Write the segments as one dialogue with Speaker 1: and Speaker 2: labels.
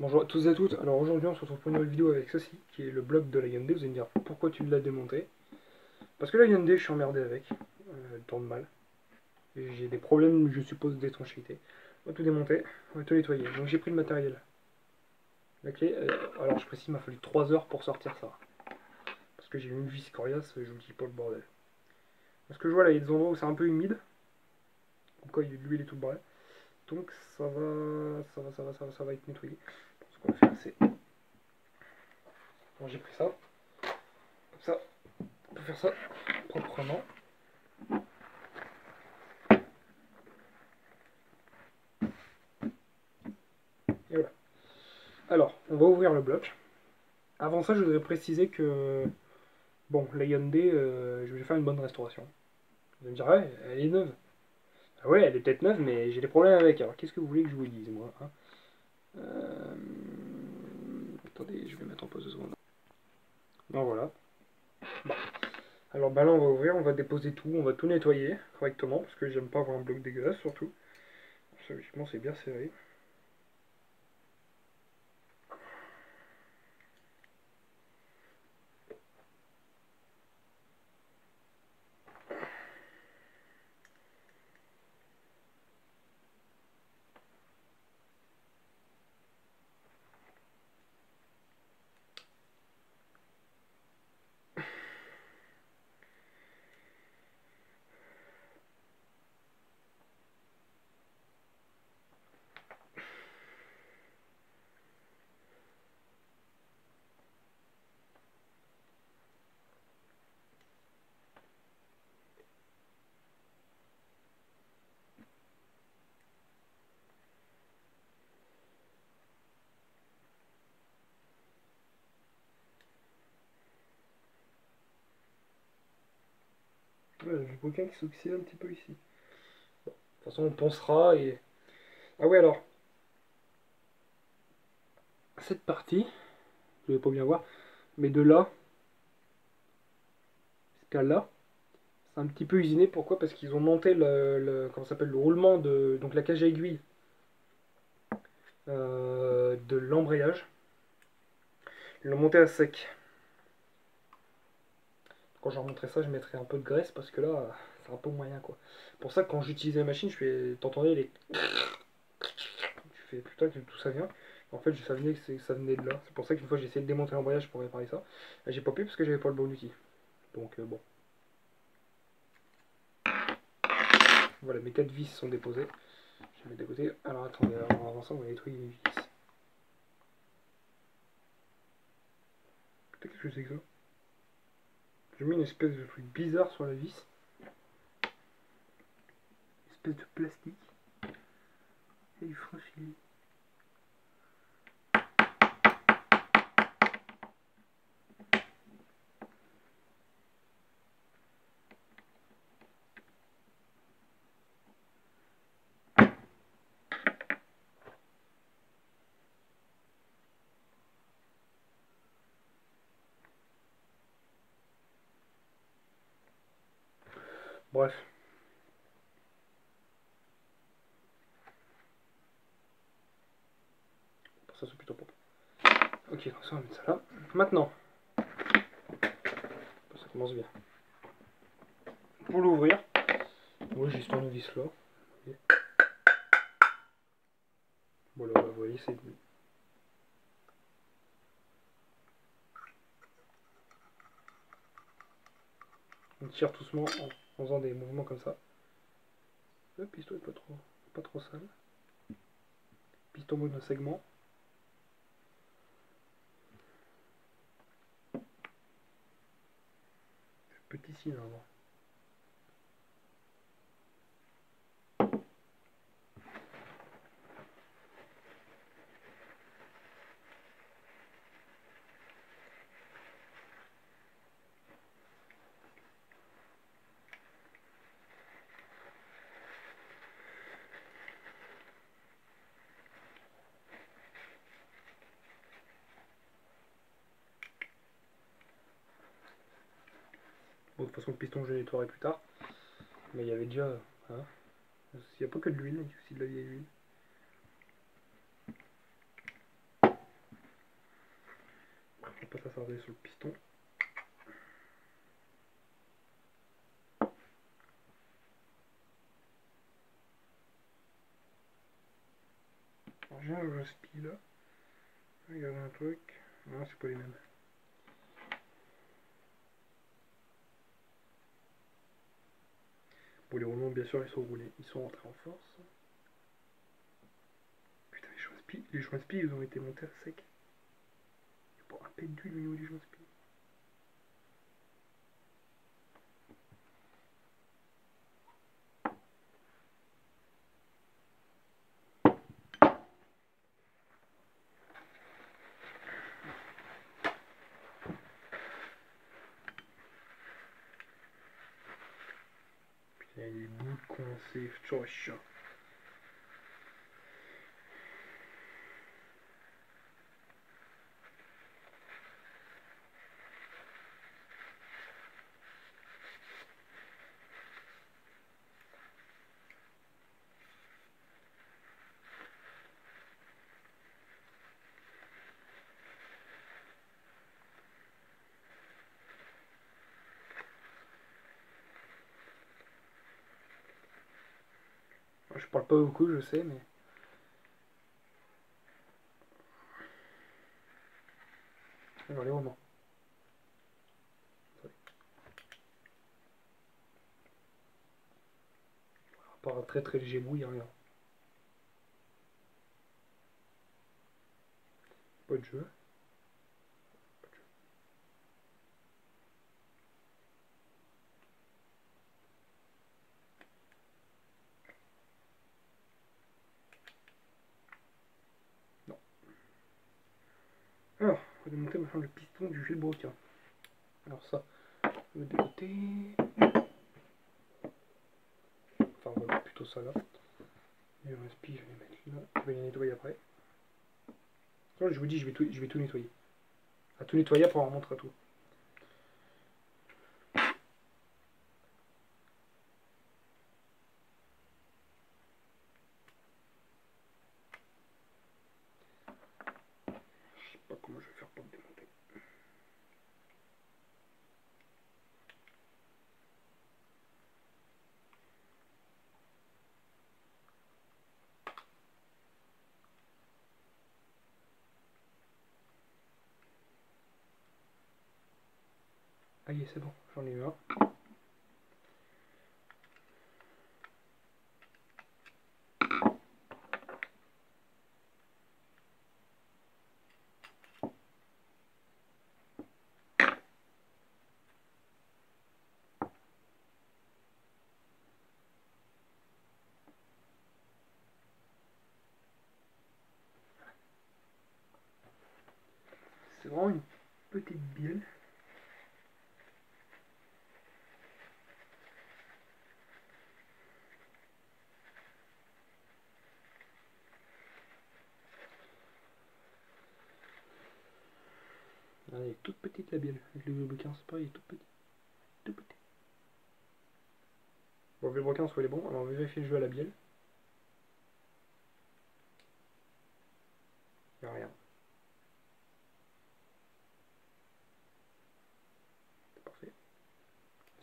Speaker 1: Bonjour à tous et à toutes, alors aujourd'hui on se retrouve pour une nouvelle vidéo avec ceci, qui est le bloc de la Hyundai. Vous allez me dire pourquoi tu l'as démonté. Parce que la Hyundai je suis emmerdé avec, elle tourne mal. J'ai des problèmes, je suppose, d'étanchéité. On va tout démonter, on va tout nettoyer. Donc j'ai pris le matériel. La clé, alors je précise, il m'a fallu 3 heures pour sortir ça. Parce que j'ai eu une vis coriace, je vous dis pas le bordel. Parce que je vois là, il y a des endroits où c'est un peu humide. Comme quoi il y a de l'huile et tout le bordel. Donc ça va être nettoyé. Ce qu'on va faire c'est... Bon, j'ai pris ça. Comme ça, on peut faire ça proprement. Et voilà. Alors, on va ouvrir le bloc. Avant ça, je voudrais préciser que, bon, la Hyundai, je vais faire une bonne restauration. Vous allez me dire, ouais, elle est neuve. Ah ouais, elle est peut-être neuve, mais j'ai des problèmes avec. Alors, qu'est-ce que vous voulez que je vous dise, moi, hein? Attendez, je vais mettre en pause 2 secondes. Non, voilà. Bon. Alors, bah là, on va ouvrir, on va déposer tout, on va tout nettoyer correctement, parce que j'aime pas avoir un bloc dégueulasse, surtout. Logiquement, c'est bien serré. Ouais, j'ai le bouquin qui s'oxyde un petit peu ici. Bon, de toute façon, on pensera et... Ah ouais, alors, cette partie, je vais pas bien voir, mais de là, jusqu'à là, c'est un petit peu usiné. Pourquoi? Parce qu'ils ont monté comment ça s'appelle, le roulement de donc la cage à aiguille de l'embrayage. Ils l'ont monté à sec. Quand je remonterai ça, je mettrai un peu de graisse parce que là, c'est un peu moyen quoi. Pour ça, quand j'utilisais la machine, je fais, t'entendais les, tu fais putain d'où ça vient. En fait, je savais que ça venait de là. C'est pour ça qu'une fois j'ai essayé de démonter l'embrayage pour réparer ça. J'ai pas pu parce que j'avais pas le bon outil. Donc bon, voilà, mes 4 vis sont déposées. Je vais mettre de côté. Alors attendez, avant ça, on va nettoyer les vis. Putain, qu'est-ce que c'est que ça? J'ai mis une espèce de truc bizarre sur la vis. Une espèce de plastique. Et du fragilisé. Bref. Pour ça, c'est plutôt propre. Ok, donc ça, on va mettre ça là. Maintenant, ça commence bien. Pour l'ouvrir, moi j'ai ce tournevis là. Voilà, vous voyez, c'est... On tire doucement en faisant des mouvements comme ça. Le piston est pas trop sale. Piston monosegment. Petit cylindre. Bon, de toute façon, le piston, je le nettoierai plus tard. Mais il y avait déjà... Hein, il n'y a pas que de l'huile, il y a aussi de la vieille huile. pas s'attarder sur le piston. Alors j'ai un Jaspi là. Regardez un truc. Non, c'est pas les mêmes. Bon, les roulements, bien sûr, ils sont roulés. Ils sont rentrés en force. Putain, les joints spi, ils ont été montés à sec. Il n'y a pas un pet d'huile au niveau des joints spi. Putain, il y a des bouts de coincés. Toujours chiant. Je parle pas beaucoup, je sais, mais... Alors, les roulements. À part un très très léger bout, il n'y a rien. Pas de jeu. Non. Alors, on va démonter maintenant le piston du jailbroken. Alors ça, on va démonter... Enfin, on va plutôt ça là. Et le respi, je vais les mettre là. Je vais les nettoyer après. Non, je vous dis, je vais tout nettoyer. À tout nettoyer, après on remonte à tout. Je sais pas comment je vais faire pour le démonter. Ah y est, c'est bon, j'en ai eu un. C'est vraiment une petite bielle. Ah, elle est toute petite la bielle. Avec le Villebrequin, c'est pareil, il est toute petite. Tout petit. Bon, le Villebrequin, soit il est bon. Alors on va vérifier le jeu à la bielle. Il n'y a rien. C'est parfait.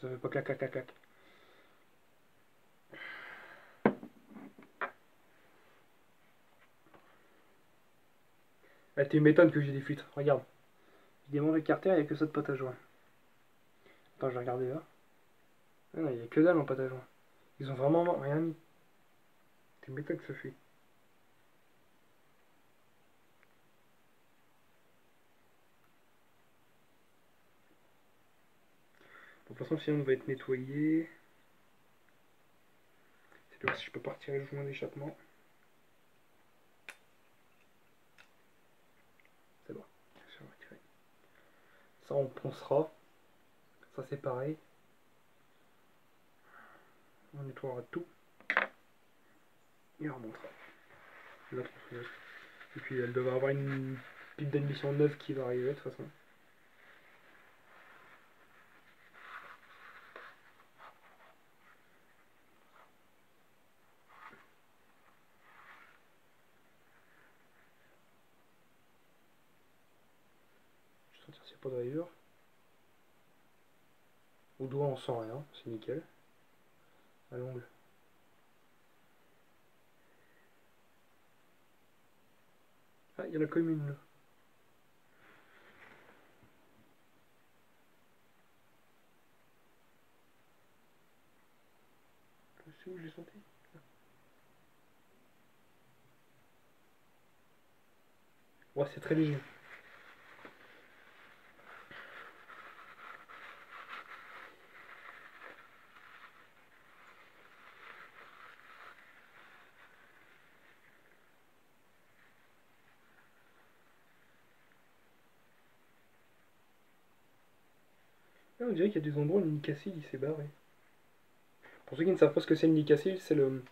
Speaker 1: Ça fait pas clac clac clac clac. Ah, tu m'étonnes que j'ai des fuites. Regarde. Je démonte le carter, il n'y a que ça de pâte à joint. Attends, je vais regarder là. Ah non, il n'y a que dalle en pâte à joint. Ils ont vraiment rien mis. Tu m'étonnes que ça fuit. De toute façon, si on va être nettoyé. C'est de voir si je peux pas retirer le joint d'échappement. C'est bon. Je vais retirer. Ça, on poncera. Ça, c'est pareil. On nettoiera tout. Et on remontera. La tronçonneuse. Et puis, elle devrait avoir une pipe d'admission neuve qui va arriver de toute façon. sentir s'il n'y a pas de rayures. Au doigt on sent rien, c'est nickel. À l'ongle. Ah, il y en a quand même une là. Je sais où je l'ai senti. Ouais, c'est très léger. Là, on dirait qu'il y a des endroits où le nicacil il s'est barré. Pour ceux qui ne savent pas ce que c'est le nicacil, c'est le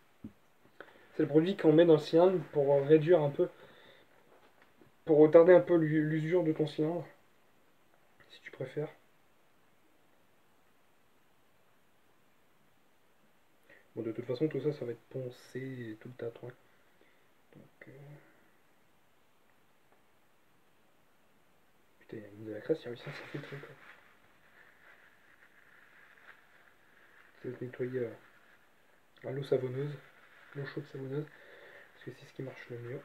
Speaker 1: produit qu'on met dans le cylindre pour réduire un peu, pour retarder un peu l'usure de ton cylindre, si tu préfères. Bon, de toute façon, tout ça, ça va être poncé tout le tatouage. Donc, putain, il y a une de la crasse, il a réussi à s'infiltrer, quoi. Ça va se nettoyer à l'eau savonneuse, l'eau chaude savonneuse, parce que c'est ce qui marche le mieux.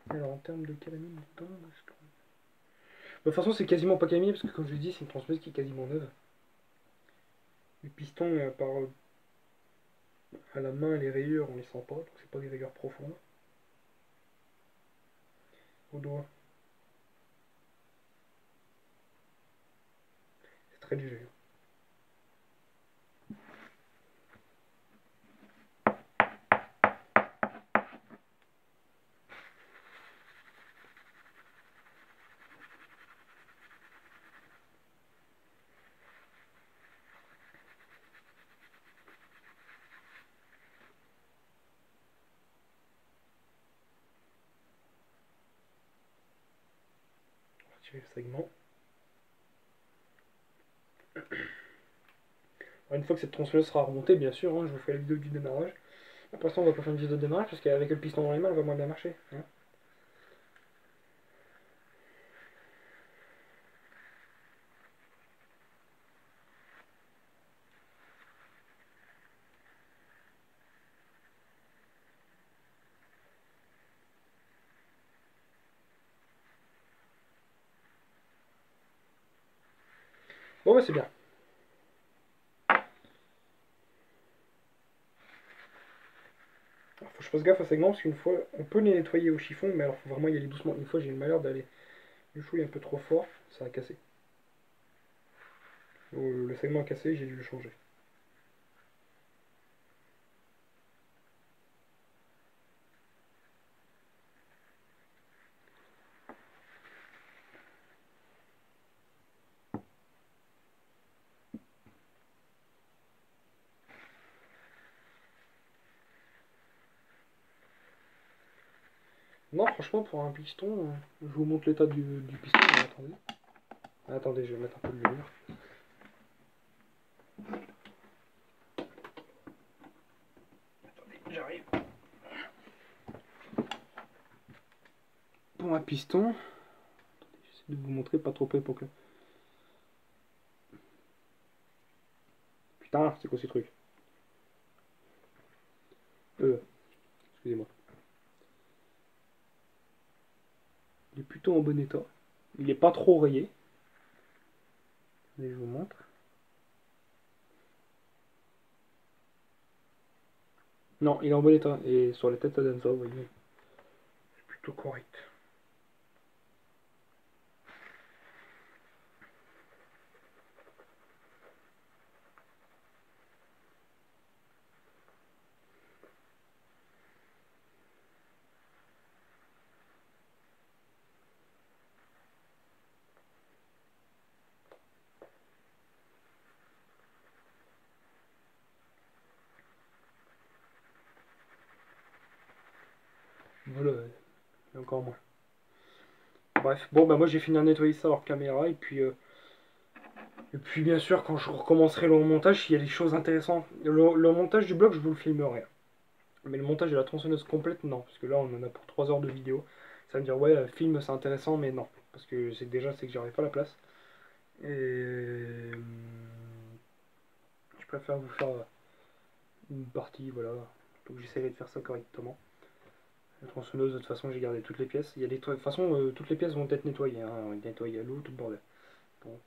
Speaker 1: Alors, en termes de calamine dedans, de toute façon, c'est quasiment pas calamine, parce que comme je l'ai dit, c'est une transmeuse qui est quasiment neuve. Les pistons, à la main, les rayures, on les sent pas, donc c'est pas des rayures profondes. Au doigt, c'est très léger. On va retirer le segment. Alors, une fois que cette tronçonneuse sera remontée, bien sûr, hein, je vous ferai la vidéo du démarrage. Pour l'instant, on va pas faire une vidéo de démarrage parce qu'avec le piston dans les mains, elle va moins bien marcher. Hein. Bon, bah c'est bien. Alors, faut que je fasse gaffe aux segments parce qu'une fois, on peut les nettoyer au chiffon, mais alors faut vraiment y aller doucement. Une fois, j'ai eu le malheur d'aller du chouille un peu trop fort, ça a cassé. Le segment a cassé, j'ai dû le changer. Non, franchement, pour un piston, je vous montre l'état du piston. Attendez. Attendez, je vais mettre un peu de lumière. Attendez, j'arrive. Pour un piston, j'essaie de vous montrer pas trop près pour que. Putain, c'est quoi ces trucs? Excusez-moi. Il est plutôt en bon état. Il est pas trop rayé. Allez, je vous montre. Non, il est en bon état. Et sur la tête à Denza, vous voyez, c'est plutôt correct. Voilà, et encore moins. Bref, bon bah moi j'ai fini de nettoyer ça hors caméra et puis bien sûr quand je recommencerai le montage, s'il y a des choses intéressantes, le montage du bloc je vous le filmerai. Mais le montage de la tronçonneuse complète, non. Parce que là, on en a pour 3 heures de vidéo. Ça va me dire, ouais, film, c'est intéressant, mais non. Parce que c'est que j'aurais pas la place. Et je préfère vous faire une partie, voilà. Donc j'essaierai de faire ça correctement. La tronçonneuse, de toute façon, j'ai gardé toutes les pièces. Il y a des de toute façon, toutes les pièces vont être nettoyées. Hein. On va nettoyer à l'eau, tout le bordel. Donc,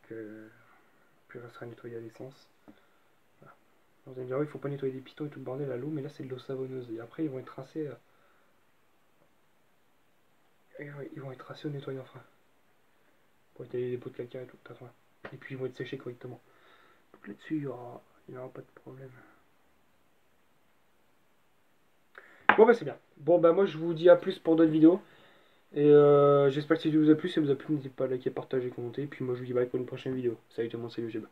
Speaker 1: puis il restera nettoyé à l'essence. Voilà. Vous allez me dire, oui, il faut pas nettoyer des pitons et tout le bordel à l'eau, mais là, c'est de l'eau savonneuse. Et après, ils vont être tracés. Ils vont être tracés au nettoyant frein. Pour étaler les pots de calcaire et tout. Et puis, ils vont être séchés correctement. Donc là-dessus, il y aura pas de problème. Bon, bah, c'est bien. Bon, bah, moi, je vous dis à plus pour d'autres vidéos. Et j'espère que si ça vous a plu, n'hésitez pas à liker, partager, commenter. Et puis moi je vous dis bye pour une prochaine vidéo. Salut tout le monde, salut GBA.